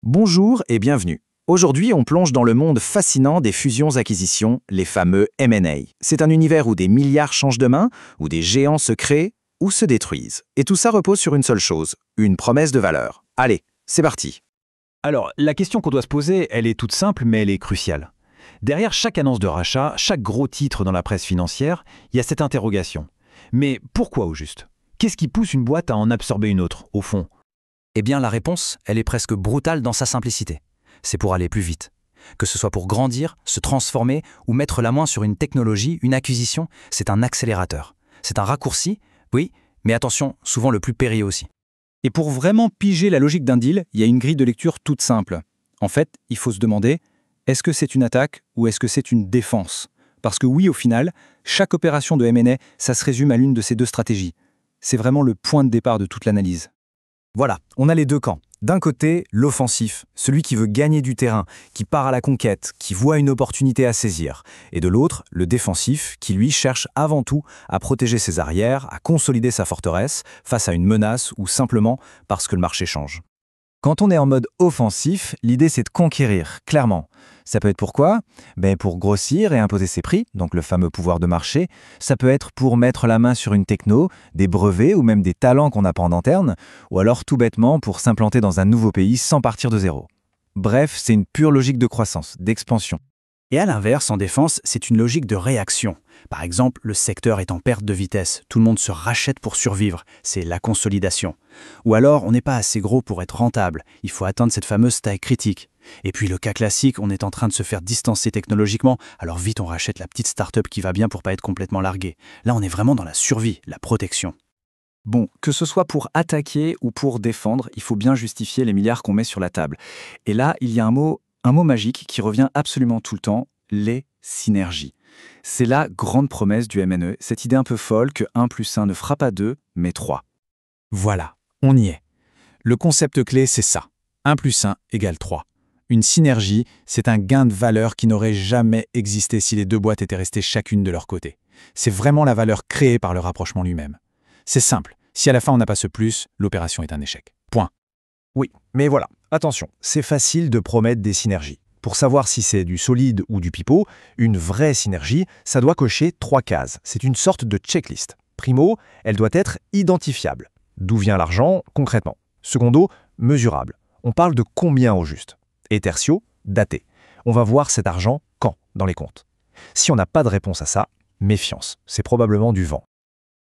Bonjour et bienvenue. Aujourd'hui, on plonge dans le monde fascinant des fusions-acquisitions, les fameux M&A. C'est un univers où des milliards changent de main, où des géants se créent ou se détruisent. Et tout ça repose sur une seule chose, une promesse de valeur. Allez, c'est parti. Alors, la question qu'on doit se poser, elle est toute simple, mais elle est cruciale. Derrière chaque annonce de rachat, chaque gros titre dans la presse financière, il y a cette interrogation. Mais pourquoi au juste? Qu'est-ce qui pousse une boîte à en absorber une autre, au fond? Eh bien, la réponse, elle est presque brutale dans sa simplicité. C'est pour aller plus vite. Que ce soit pour grandir, se transformer ou mettre la main sur une technologie, une acquisition, c'est un accélérateur. C'est un raccourci, oui, mais attention, souvent le plus périlleux aussi. Et pour vraiment piger la logique d'un deal, il y a une grille de lecture toute simple. En fait, il faut se demander, est-ce que c'est une attaque ou est-ce que c'est une défense? Parce que oui, au final, chaque opération de M&A, ça se résume à l'une de ces deux stratégies. C'est vraiment le point de départ de toute l'analyse. Voilà, on a les deux camps. D'un côté, l'offensif, celui qui veut gagner du terrain, qui part à la conquête, qui voit une opportunité à saisir. Et de l'autre, le défensif, qui lui cherche avant tout à protéger ses arrières, à consolider sa forteresse face à une menace ou simplement parce que le marché change. Quand on est en mode offensif, l'idée c'est de conquérir, clairement. Ça peut être pourquoi? Pour grossir et imposer ses prix, donc le fameux pouvoir de marché. Ça peut être pour mettre la main sur une techno, des brevets ou même des talents qu'on apprend en interne, ou alors tout bêtement pour s'implanter dans un nouveau pays sans partir de zéro. Bref, c'est une pure logique de croissance, d'expansion. Et à l'inverse, en défense, c'est une logique de réaction. Par exemple, le secteur est en perte de vitesse, tout le monde se rachète pour survivre, c'est la consolidation. Ou alors, on n'est pas assez gros pour être rentable, il faut atteindre cette fameuse taille critique. Et puis le cas classique, on est en train de se faire distancer technologiquement, alors vite on rachète la petite start-up qui va bien pour pas être complètement largué. Là, on est vraiment dans la survie, la protection. Bon, que ce soit pour attaquer ou pour défendre, il faut bien justifier les milliards qu'on met sur la table. Et là, il y a un mot magique qui revient absolument tout le temps, les synergies. C'est la grande promesse du M&A, cette idée un peu folle que 1 plus 1 ne fera pas 2, mais 3. Voilà, on y est. Le concept clé, c'est ça. 1 plus 1 égale 3. Une synergie, c'est un gain de valeur qui n'aurait jamais existé si les deux boîtes étaient restées chacune de leur côté. C'est vraiment la valeur créée par le rapprochement lui-même. C'est simple, si à la fin on n'a pas ce plus, l'opération est un échec. Point. Oui, mais voilà, attention, c'est facile de promettre des synergies. Pour savoir si c'est du solide ou du pipeau, une vraie synergie, ça doit cocher 3 cases. C'est une sorte de checklist. Primo, elle doit être identifiable. D'où vient l'argent, concrètement? Secondo, mesurable. On parle de combien au juste? Et tertio, daté. On va voir cet argent quand dans les comptes. Si on n'a pas de réponse à ça, méfiance, c'est probablement du vent.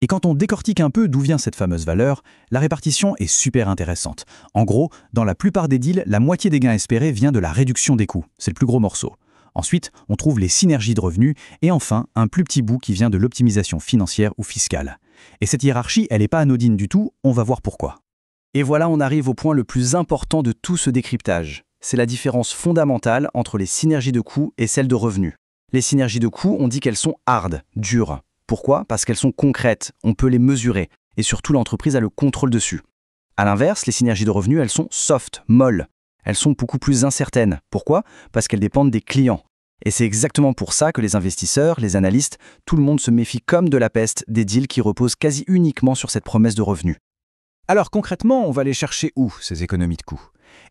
Et quand on décortique un peu d'où vient cette fameuse valeur, la répartition est super intéressante. En gros, dans la plupart des deals, la moitié des gains espérés vient de la réduction des coûts. C'est le plus gros morceau. Ensuite, on trouve les synergies de revenus et enfin, un plus petit bout qui vient de l'optimisation financière ou fiscale. Et cette hiérarchie, elle n'est pas anodine du tout, on va voir pourquoi. Et voilà, on arrive au point le plus important de tout ce décryptage. C'est la différence fondamentale entre les synergies de coûts et celles de revenus. Les synergies de coûts, on dit qu'elles sont hard, dures. Pourquoi? Parce qu'elles sont concrètes, on peut les mesurer, et surtout l'entreprise a le contrôle dessus. A l'inverse, les synergies de revenus, elles sont soft, molles. Elles sont beaucoup plus incertaines. Pourquoi? Parce qu'elles dépendent des clients. Et c'est exactement pour ça que les investisseurs, les analystes, tout le monde se méfie comme de la peste des deals qui reposent quasi uniquement sur cette promesse de revenus. Alors concrètement, on va les chercher où, ces économies de coûts?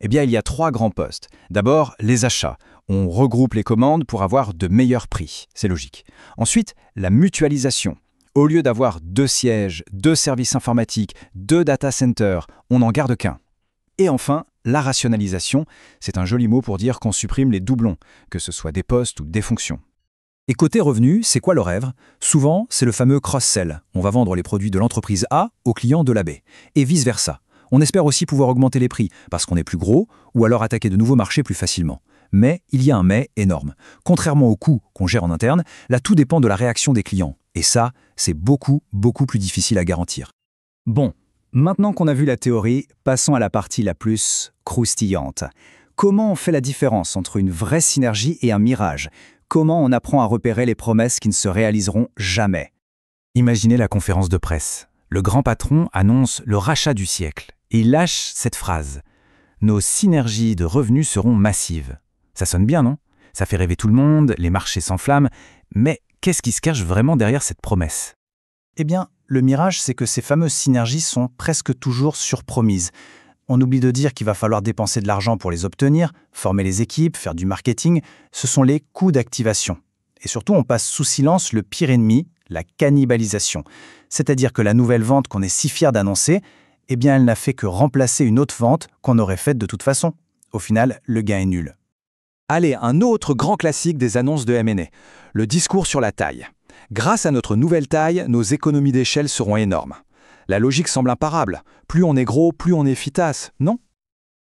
Eh bien, il y a 3 grands postes. D'abord, les achats. On regroupe les commandes pour avoir de meilleurs prix. C'est logique. Ensuite, la mutualisation. Au lieu d'avoir 2 sièges, 2 services informatiques, 2 data centers, on n'en garde qu'un. Et enfin, la rationalisation. C'est un joli mot pour dire qu'on supprime les doublons, que ce soit des postes ou des fonctions. Et côté revenus, c'est quoi le rêve? Souvent, c'est le fameux cross-sell. On va vendre les produits de l'entreprise A aux clients de la B. Et vice-versa. On espère aussi pouvoir augmenter les prix parce qu'on est plus gros ou alors attaquer de nouveaux marchés plus facilement. Mais il y a un mais énorme. Contrairement aux coûts qu'on gère en interne, là tout dépend de la réaction des clients. Et ça, c'est beaucoup plus difficile à garantir. Bon, maintenant qu'on a vu la théorie, passons à la partie la plus croustillante. Comment on fait la différence entre une vraie synergie et un mirage? Comment on apprend à repérer les promesses qui ne se réaliseront jamais? Imaginez la conférence de presse. Le grand patron annonce le rachat du siècle et il lâche cette phrase. Nos synergies de revenus seront massives. Ça sonne bien, non? Ça fait rêver tout le monde, les marchés s'enflamment, mais qu'est-ce qui se cache vraiment derrière cette promesse? Eh bien, le mirage, c'est que ces fameuses synergies sont presque toujours surpromises. On oublie de dire qu'il va falloir dépenser de l'argent pour les obtenir, former les équipes, faire du marketing. Ce sont les coûts d'activation. Et surtout, on passe sous silence le pire ennemi, la cannibalisation. C'est-à-dire que la nouvelle vente qu'on est si fier d'annoncer, eh bien, elle n'a fait que remplacer une autre vente qu'on aurait faite de toute façon. Au final, le gain est nul. Allez, un autre grand classique des annonces de M&A, le discours sur la taille. Grâce à notre nouvelle taille, nos économies d'échelle seront énormes. La logique semble imparable. Plus on est gros, plus on est efficace, non?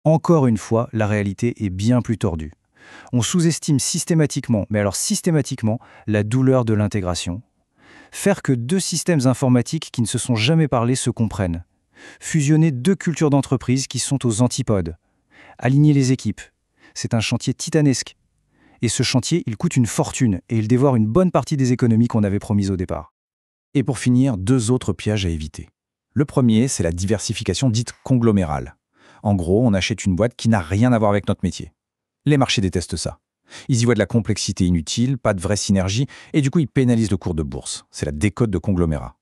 Encore une fois, la réalité est bien plus tordue. On sous-estime systématiquement, mais alors systématiquement, la douleur de l'intégration. Faire que deux systèmes informatiques qui ne se sont jamais parlé se comprennent. Fusionner deux cultures d'entreprise qui sont aux antipodes. Aligner les équipes. C'est un chantier titanesque. Et ce chantier, il coûte une fortune et il dévore une bonne partie des économies qu'on avait promises au départ. Et pour finir, 2 autres pièges à éviter. Le premier, c'est la diversification dite conglomérale. En gros, on achète une boîte qui n'a rien à voir avec notre métier. Les marchés détestent ça. Ils y voient de la complexité inutile, pas de vraie synergie, et du coup ils pénalisent le cours de bourse. C'est la décote de conglomérat.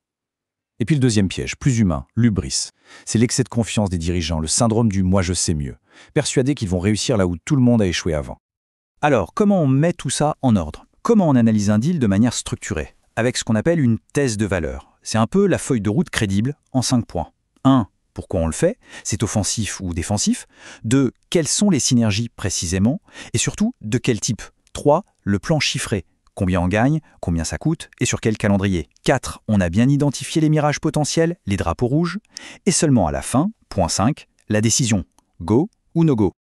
Et puis le deuxième piège, plus humain, l'hubris. C'est l'excès de confiance des dirigeants, le syndrome du « moi je sais mieux », persuadés qu'ils vont réussir là où tout le monde a échoué avant. Alors, comment on met tout ça en ordre? Comment on analyse un deal de manière structurée? Avec ce qu'on appelle une thèse de valeur. C'est un peu la feuille de route crédible en 5 points. 1. Pourquoi on le fait? C'est offensif ou défensif? 2. Quelles sont les synergies précisément? Et surtout, de quel type? 3. Le plan chiffré. Combien on gagne? Combien ça coûte? Et sur quel calendrier? 4. On a bien identifié les mirages potentiels, les drapeaux rouges? Et seulement à la fin, point 5, la décision. Go ou no go?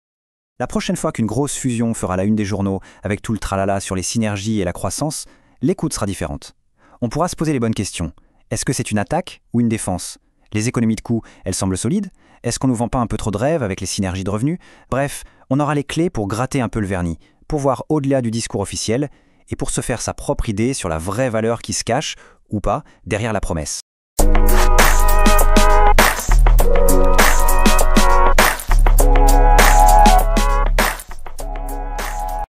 La prochaine fois qu'une grosse fusion fera la une des journaux avec tout le tralala sur les synergies et la croissance, l'écoute sera différente. On pourra se poser les bonnes questions. Est-ce que c'est une attaque ou une défense? Les économies de coûts, elles semblent solides? Est-ce qu'on nous vend pas un peu trop de rêves avec les synergies de revenus? Bref, on aura les clés pour gratter un peu le vernis, pour voir au-delà du discours officiel et pour se faire sa propre idée sur la vraie valeur qui se cache, ou pas, derrière la promesse.